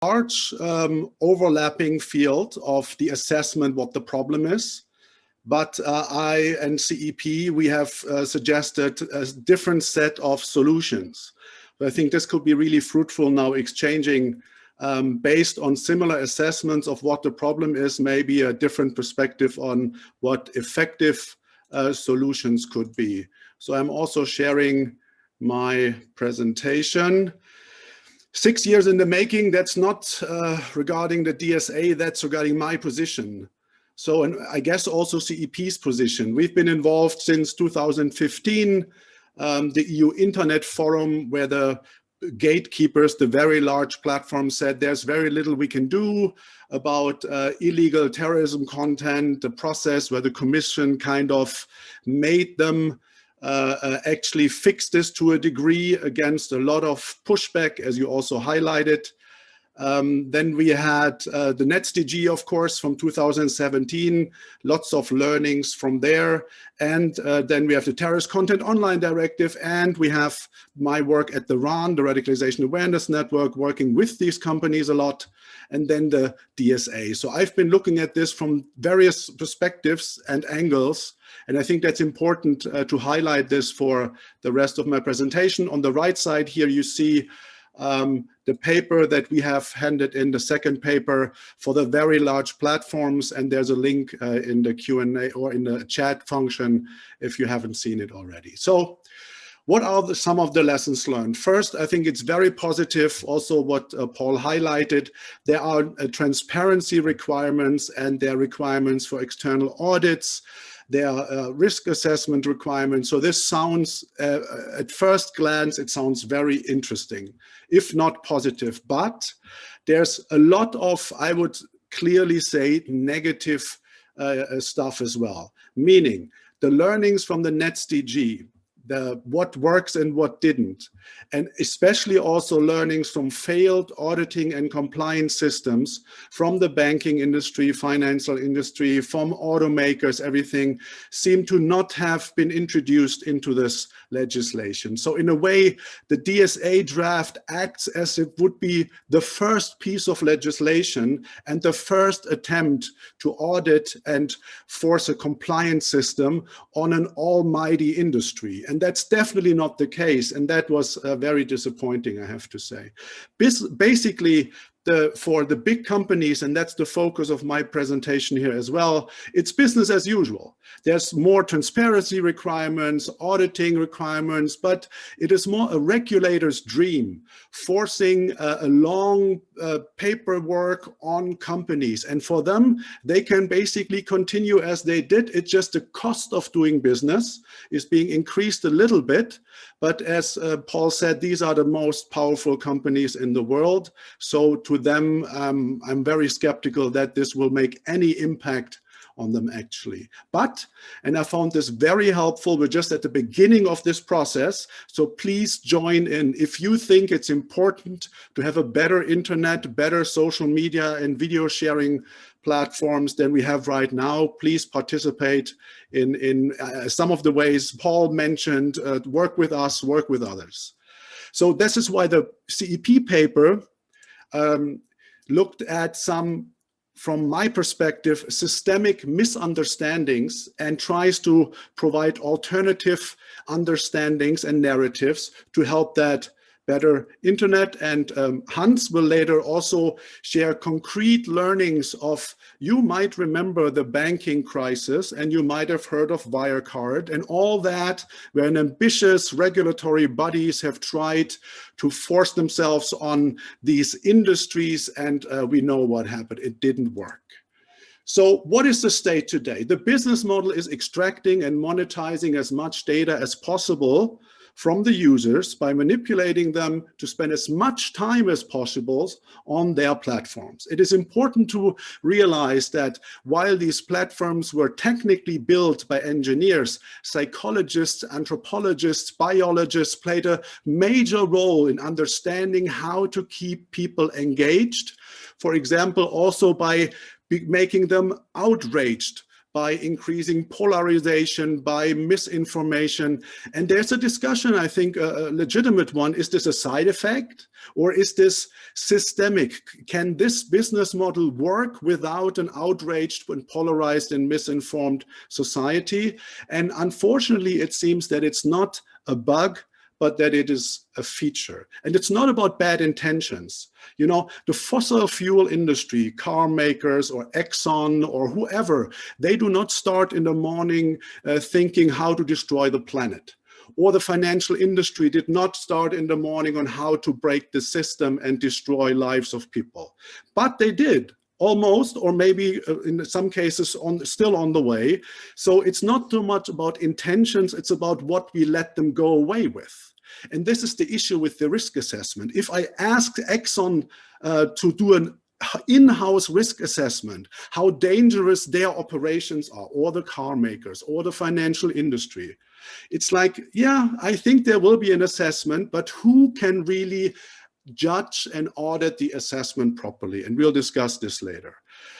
large overlapping field of the assessment what the problem is. But I and CEP, we have suggested a different set of solutions. But I think this could be really fruitful now, exchanging based on similar assessments of what the problem is, maybe a different perspective on what effective solutions could be. So I'm also sharing my presentation. 6 years in the making, that's not regarding the DSA, that's regarding my position. So, and I guess also CEP's position. We've been involved since 2015, the EU Internet Forum, where the gatekeepers, the very large platforms, said there's very little we can do about illegal terrorism content, the process where the Commission kind of made them actually fix this to a degree against a lot of pushback, as you also highlighted. Then we had the NETTZ, of course, from 2017, lots of learnings from there. And then we have the Terrorist Content Online Directive, and we have my work at the RAN, the Radicalization Awareness Network, working with these companies a lot, and then the DSA. So I've been looking at this from various perspectives and angles, and I think that's important to highlight this for the rest of my presentation. On the right side here, you see the paper that we have handed in, the second paper for the very large platforms, and there's a link in the Q&A or in the chat function if you haven't seen it already. So what are some of the lessons learned? First, I think it's very positive also what Paul highlighted. There are transparency requirements, and there are requirements for external audits. There are risk assessment requirements. So this sounds, at first glance, it sounds very interesting, if not positive. But there's a lot of, I would clearly say, negative stuff as well. Meaning the learnings from the NETTZ, what works and what didn't, and especially also learnings from failed auditing and compliance systems from the banking industry, financial industry, from automakers, everything seem to not have been introduced into this legislation. So in a way, the DSA draft acts as it would be the first piece of legislation and the first attempt to audit and force a compliance system on an almighty industry. And that's definitely not the case. And that was very disappointing, I have to say. Basically, for the big companies, and that's the focus of my presentation here as well, it's business as usual. There's more transparency requirements, auditing requirements, but it is more a regulator's dream, forcing a long paperwork on companies. And for them, they can basically continue as they did. It's just the cost of doing business is being increased a little bit. But as Paul said, these are the most powerful companies in the world. So to them, I'm very skeptical that this will make any impact on them actually. But, and I found this very helpful, we're just at the beginning of this process, so please join in. If you think it's important to have a better internet, better social media and video sharing platforms than we have right now, please participate in some of the ways Paul mentioned, work with us, work with others. So this is why the CEP paper looked at some, from my perspective, systemic misunderstandings and tries to provide alternative understandings and narratives to help that better internet. And Hans will later also share concrete learnings of, you might remember the banking crisis and you might have heard of Wirecard and all that, when ambitious regulatory bodies have tried to force themselves on these industries, and we know what happened. It didn't work. So what is the state today? The business model is extracting and monetizing as much data as possible from the users by manipulating them to spend as much time as possible on their platforms. It is important to realize that while these platforms were technically built by engineers, psychologists, anthropologists, biologists played a major role in understanding how to keep people engaged. For example, also by making them outraged by increasing polarization, by misinformation. And there's a discussion, I think, a legitimate one. Is this a side effect or is this systemic? Can this business model work without an outraged and polarized and misinformed society? And unfortunately, it seems that it's not a bug, but that it is a feature. And it's not about bad intentions. You know, the fossil fuel industry, car makers or Exxon or whoever, they do not start in the morning thinking how to destroy the planet. Or the financial industry did not start in the morning on how to break the system and destroy lives of people. But they did. Almost, or maybe in some cases still on the way. So it's not too much about intentions, it's about what we let them go away with. And this is the issue with the risk assessment. If I ask Exxon to do an in-house risk assessment, how dangerous their operations are, or the car makers, or the financial industry, it's like, yeah, I think there will be an assessment, but who can really judge and audit the assessment properly? And we'll discuss this later.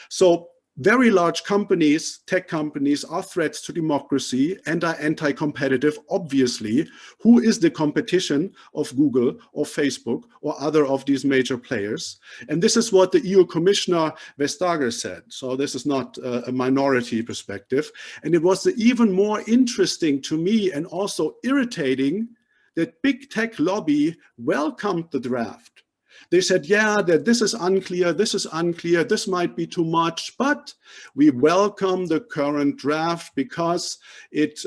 So very large companies, tech companies, are threats to democracy and are anti-competitive, obviously. Who is the competition of Google or Facebook or other of these major players? And this is what the EU Commissioner Vestager said. So this is not a minority perspective. And it was even more interesting to me and also irritating that big tech lobby welcomed the draft. They said, yeah, that this is unclear, this might be too much, but we welcome the current draft because it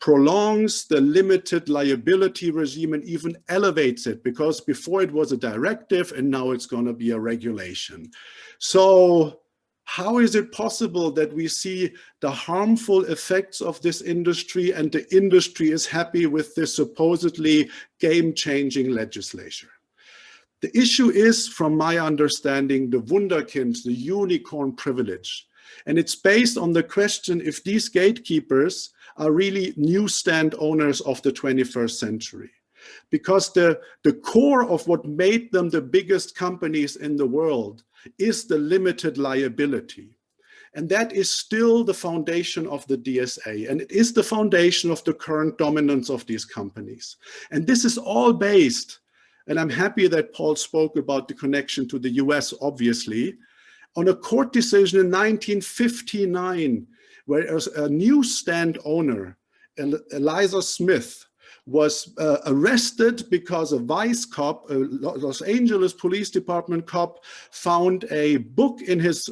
prolongs the limited liability regime and even elevates it, because before it was a directive and now it's going to be a regulation. So how is it possible that we see the harmful effects of this industry and the industry is happy with this supposedly game-changing legislation? The issue is, from my understanding, the Wunderkind, the unicorn privilege. And it's based on the question if these gatekeepers are really newsstand owners of the 21st century. Because the core of what made them the biggest companies in the world is the limited liability. And that is still the foundation of the DSA. And it is the foundation of the current dominance of these companies. And this is all based, and I'm happy that Paul spoke about the connection to the US, obviously, on a court decision in 1959, where a newsstand owner, Eliza Smith, was arrested because a vice cop, a Los Angeles Police Department cop, found a book in his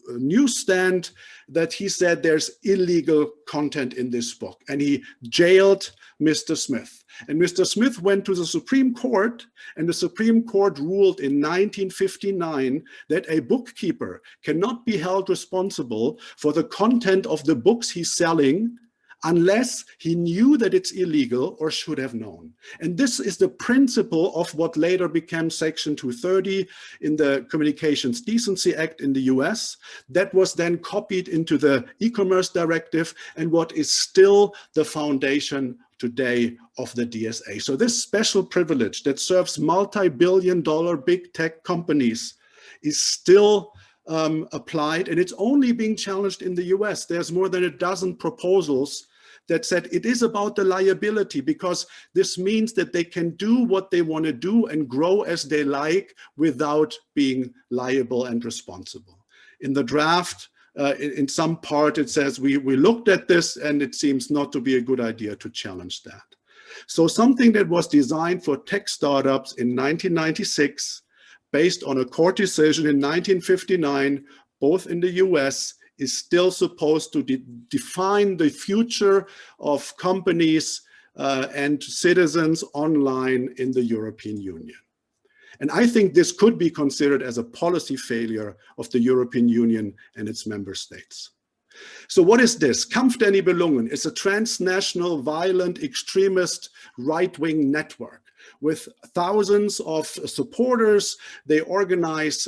newsstand that he said there's illegal content in this book. And he jailed Mr. Smith. And Mr. Smith went to the Supreme Court, and the Supreme Court ruled in 1959 that a bookkeeper cannot be held responsible for the content of the books he's selling unless he knew that it's illegal or should have known. And this is the principle of what later became Section 230 in the Communications Decency Act in the US. That was then copied into the e-commerce directive and what is still the foundation today of the DSA. So this special privilege that serves multi-billion-dollar big tech companies is still applied, and it's only being challenged in the US. There's more than a dozen proposals that said it is about the liability, because this means that they can do what they want to do and grow as they like without being liable and responsible. In the draft, in some part, it says we looked at this and it seems not to be a good idea to challenge that. So something that was designed for tech startups in 1996, based on a court decision in 1959, both in the US, is still supposed to define the future of companies and citizens online in the European Union. And I think this could be considered as a policy failure of the European Union and its member states. So what is this? Kampf der Nibelungen is a transnational, violent, extremist, right-wing network with thousands of supporters. They organize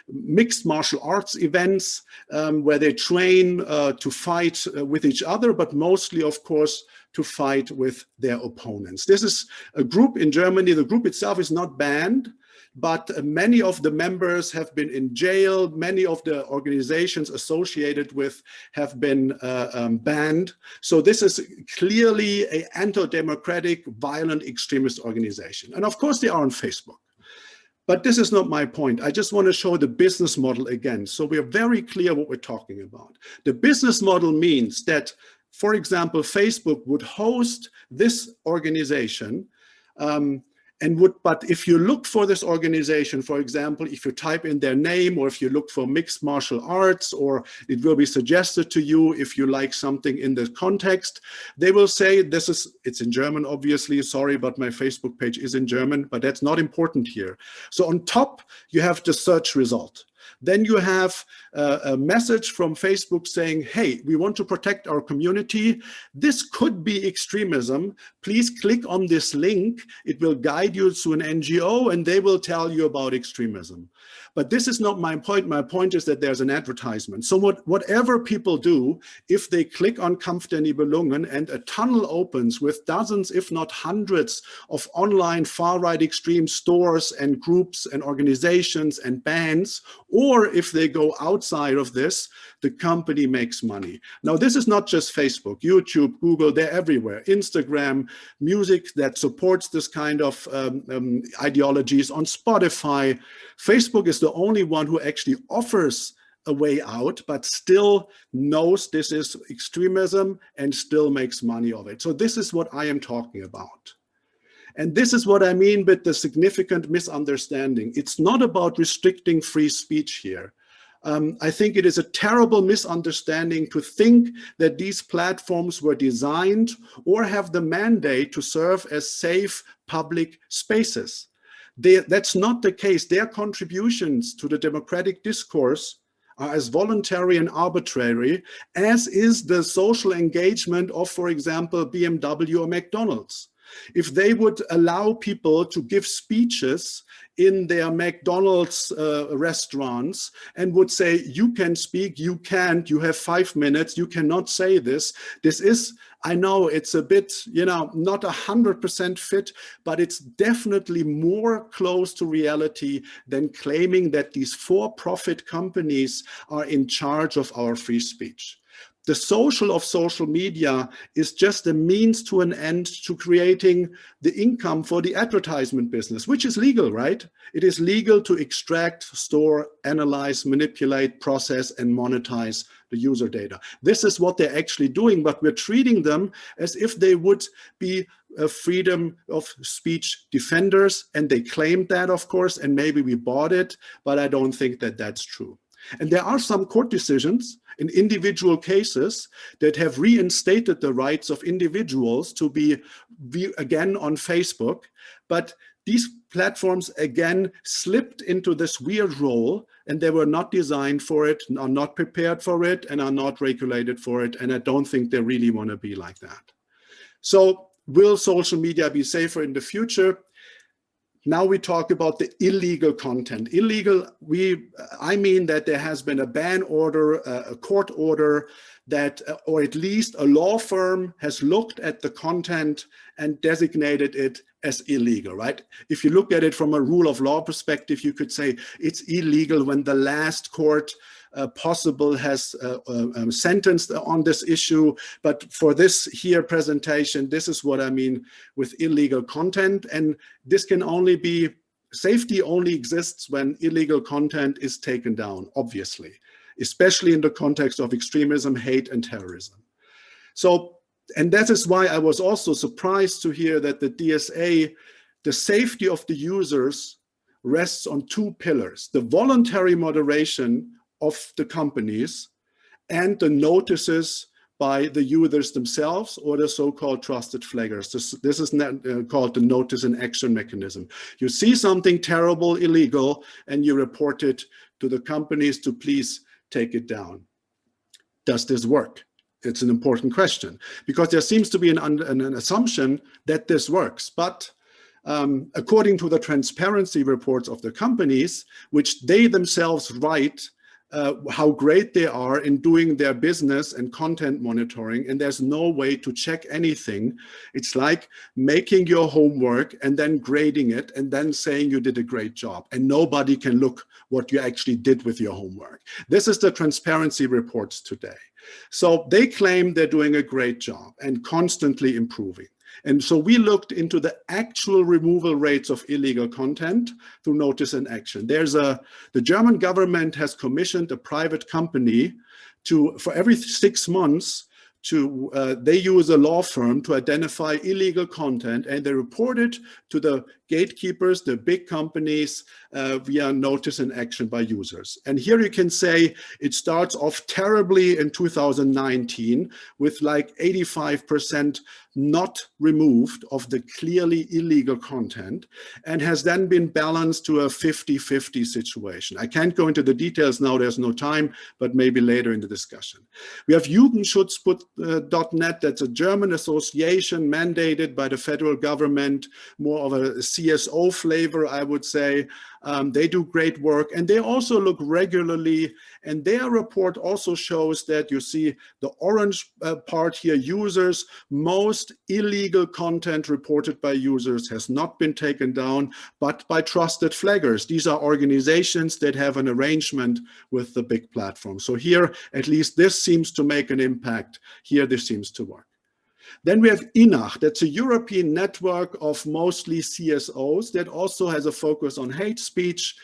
mixed martial arts events where they train to fight with each other, but mostly, of course, to fight with their opponents. This is a group in Germany. The group itself is not banned. but many of the members have been in jail. Many of the organizations associated with have been banned. So this is clearly an anti-democratic, violent extremist organization. And of course they are on Facebook. But this is not my point. I just want to show the business model again. So we are very clear what we're talking about. The business model means that, for example, Facebook would host this organization but if you look for this organization, for example, if you type in their name, or if you look for mixed martial arts, or it will be suggested to you if you like something in the context, they will say it's in German, obviously, sorry, but my Facebook page is in German, but that's not important here. So on top, you have the search result. Then you have a message from Facebook saying, hey, we want to protect our community. This could be extremism. Please click on this link. It will guide you to an NGO and they will tell you about extremism. But this is not my point. My point is that there's an advertisement. So whatever people do, if they click on Kampf der Nibelungen and a tunnel opens with dozens, if not hundreds, of online far-right extreme stores and groups and organizations and bands, or if they go outside of this, the company makes money. Now, this is not just Facebook, YouTube, Google, they're everywhere. Instagram, music that supports this kind of ideologies on Spotify. Facebook is the only one who actually offers a way out, but still knows this is extremism and still makes money of it. So this is what I am talking about. And this is what I mean with the significant misunderstanding. It's not about restricting free speech here. I think it is a terrible misunderstanding to think that these platforms were designed or have the mandate to serve as safe public spaces. That's not the case. Their contributions to the democratic discourse are as voluntary and arbitrary as is the social engagement of, for example, BMW or McDonald's. If they would allow people to give speeches in their McDonald's restaurants and would say, you can speak, you can't, you have 5 minutes, you cannot say this. This is, I know it's a bit, not 100% fit, but it's definitely more close to reality than claiming that these for-profit companies are in charge of our free speech. The social of social media is just a means to an end to creating the income for the advertisement business, which is legal, right? It is legal to extract, store, analyze, manipulate, process, and monetize the user data. This is what they're actually doing, but we're treating them as if they would be freedom of speech defenders, and they claimed that, of course, and maybe we bought it, but I don't think that that's true. And there are some court decisions in individual cases that have reinstated the rights of individuals to be again on Facebook, but these platforms again slipped into this weird role, and they were not designed for it, are not prepared for it, and are not regulated for it, and I don't think they really want to be like that. So will social media be safer in the future? Now we talk about the illegal content. Illegal, I mean that there has been a ban order, a court order that, or at least a law firm has looked at the content and designated it as illegal, right? If you look at it from a rule of law perspective, you could say it's illegal when the last court possible has sentenced on this issue. But for this here presentation, this is what I mean with illegal content. And this can only be, safety only exists when illegal content is taken down, obviously, especially in the context of extremism, hate, and terrorism. So, and that is why I was also surprised to hear that the DSA, the safety of the users rests on 2 pillars: the voluntary moderation of the companies and the notices by the users themselves or the so-called trusted flaggers. This is called the notice and action mechanism. You see something terrible, illegal, and you report it to the companies to please take it down. Does this work? It's an important question, because there seems to be an assumption that this works. But according to the transparency reports of the companies, which they themselves write how great they are in doing their business and content monitoring, and there's no way to check anything. It's like making your homework and then grading it and then saying you did a great job, and nobody can look what you actually did with your homework. This is the transparency reports today. So they claim they're doing a great job and constantly improving. And so we looked into the actual removal rates of illegal content through notice and action. The German government has commissioned a private company for every 6 months, they use a law firm to identify illegal content, and they report it to the gatekeepers, the big companies, via notice and action by users. And here you can say it starts off terribly in 2019 with like 85% not removed of the clearly illegal content, and has then been balanced to a 50-50 situation. I can't go into the details now, there's no time, but maybe later in the discussion. We have Jugendschutzbund.net, that's a German association mandated by the federal government, more of a CSO flavor, I would say. They do great work, and they also look regularly, and their report also shows that you see the orange part here, users, most illegal content reported by users has not been taken down, but by trusted flaggers. These are organizations that have an arrangement with the big platform. So here, at least this seems to make an impact. Here, this seems to work. Then we have INACH, that's a European network of mostly CSOs that also has a focus on hate speech.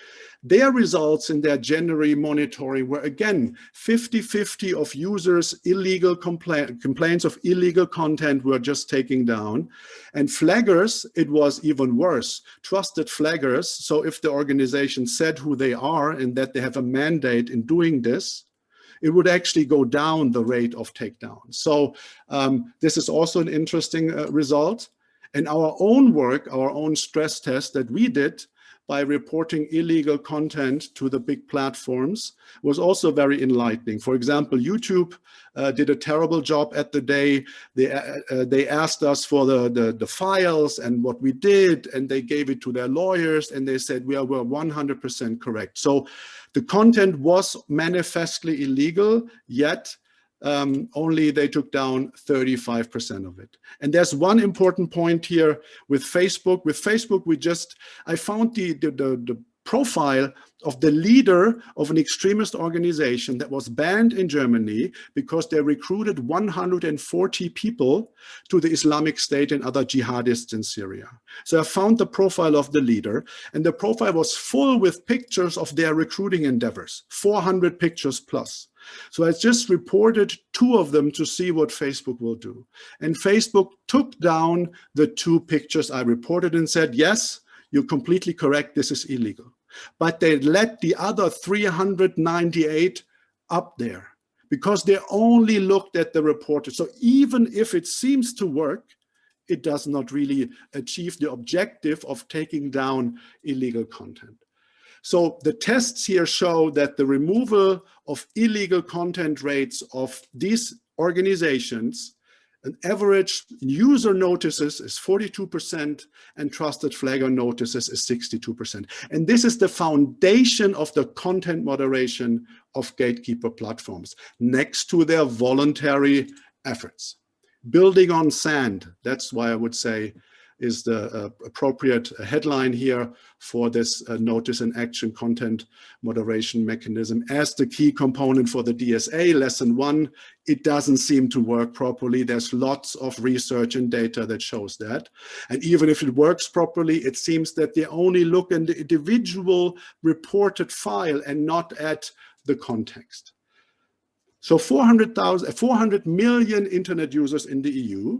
Their results in their January monitoring were again 50-50 of users' illegal complaints of illegal content were just taking down. And flaggers, it was even worse, trusted flaggers. So if the organization said who they are and that they have a mandate in doing this, it would actually go down the rate of takedown. So this is also an interesting result. And our own work, our own stress test that we did by reporting illegal content to the big platforms was also very enlightening. For example, YouTube did a terrible job at the day. They asked us for the files and what we did, and they gave it to their lawyers, and they said we were 100% correct. So the content was manifestly illegal, yet only they took down 35% of it. And there's one important point here with Facebook. With Facebook, I found the profile of the leader of an extremist organization that was banned in Germany because they recruited 140 people to the Islamic State and other jihadists in Syria. So I found the profile of the leader, and the profile was full with pictures of their recruiting endeavors, 400 pictures plus. So I just reported 2 of them to see what Facebook will do. And Facebook took down the 2 pictures I reported and said, yes, you're completely correct, this is illegal. But they let the other 398 up there because they only looked at the reported. So even if it seems to work, it does not really achieve the objective of taking down illegal content. So the tests here show that the removal of illegal content rates of these organizations, an average user notices is 42% and trusted flagger notices is 62%. And this is the foundation of the content moderation of gatekeeper platforms next to their voluntary efforts. Building on sand, that's why I would say is the appropriate headline here for this notice and action content moderation mechanism as the key component for the DSA. Lesson 1, it doesn't seem to work properly. There's lots of research and data that shows that. And even if it works properly, it seems that they only look in the individual reported file and not at the context. So 400 million internet users in the EU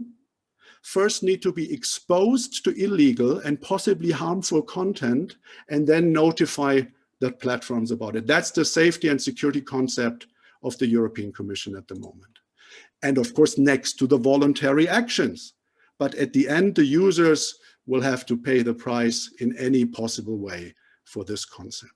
first need to be exposed to illegal and possibly harmful content and then notify the platforms about it. That's the safety and security concept of the European Commission at the moment. And of course, next to the voluntary actions. But at the end, the users will have to pay the price in any possible way for this concept.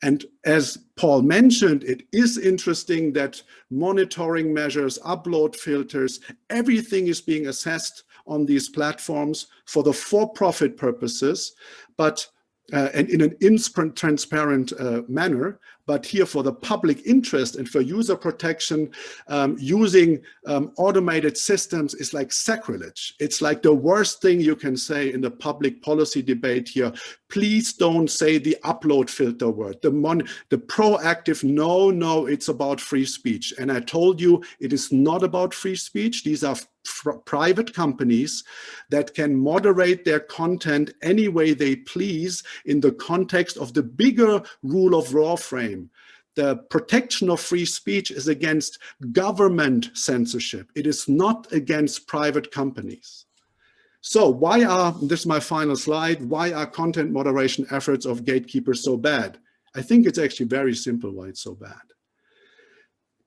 And as Paul mentioned, it is interesting that monitoring measures, upload filters, everything is being assessed on these platforms for the for-profit purposes. But and in an transparent manner. But here for the public interest and for user protection, using automated systems is like sacrilege. It's like the worst thing you can say in the public policy debate here. Please don't say the upload filter word, the proactive, no, it's about free speech. And I told you it is not about free speech. These are private companies that can moderate their content any way they please in the context of the bigger rule of law frame. The protection of free speech is against government censorship. It is not against private companies. So why are, this is my final slide, why are content moderation efforts of gatekeepers so bad? I think it's actually very simple why it's so bad.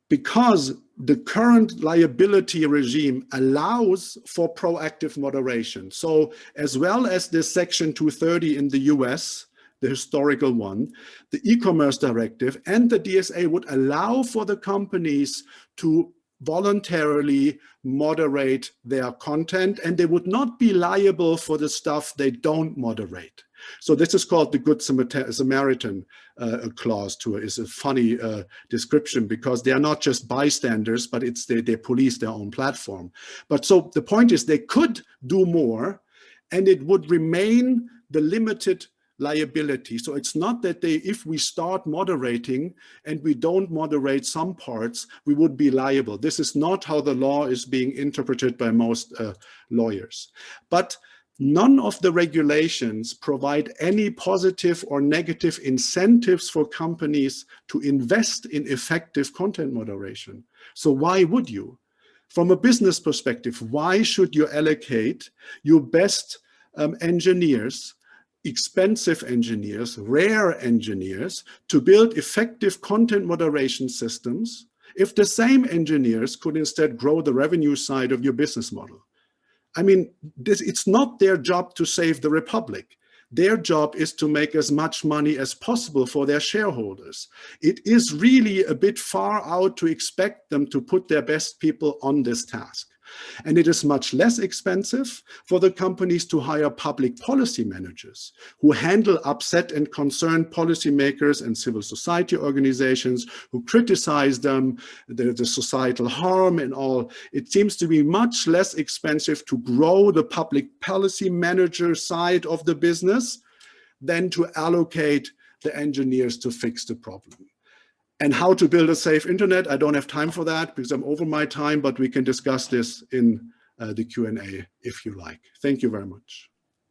Because the current liability regime allows for proactive moderation. So as well as this Section 230 in the US, the historical one, the e-commerce directive and the DSA would allow for the companies to voluntarily moderate their content, and they would not be liable for the stuff they don't moderate. So this is called the Good Samaritan clause to it. It's a funny description because they are not just bystanders, but it's they police their own platform. But so the point is they could do more and it would remain the limited liability. So it's not that if we start moderating and we don't moderate some parts, we would be liable. This is not how the law is being interpreted by most lawyers. But none of the regulations provide any positive or negative incentives for companies to invest in effective content moderation. So why would you? From a business perspective, why should you allocate your best engineers, expensive engineers, rare engineers to build effective content moderation systems if the same engineers could instead grow the revenue side of your business model? I mean, it's not their job to save the Republic. Their job is to make as much money as possible for their shareholders. It is really a bit far out to expect them to put their best people on this task. And it is much less expensive for the companies to hire public policy managers who handle upset and concerned policymakers and civil society organizations who criticize them, the societal harm and all. It seems to be much less expensive to grow the public policy manager side of the business than to allocate the engineers to fix the problem. And how to build a safe internet, I don't have time for that because I'm over my time, but we can discuss this in the Q&A if you like. Thank you very much.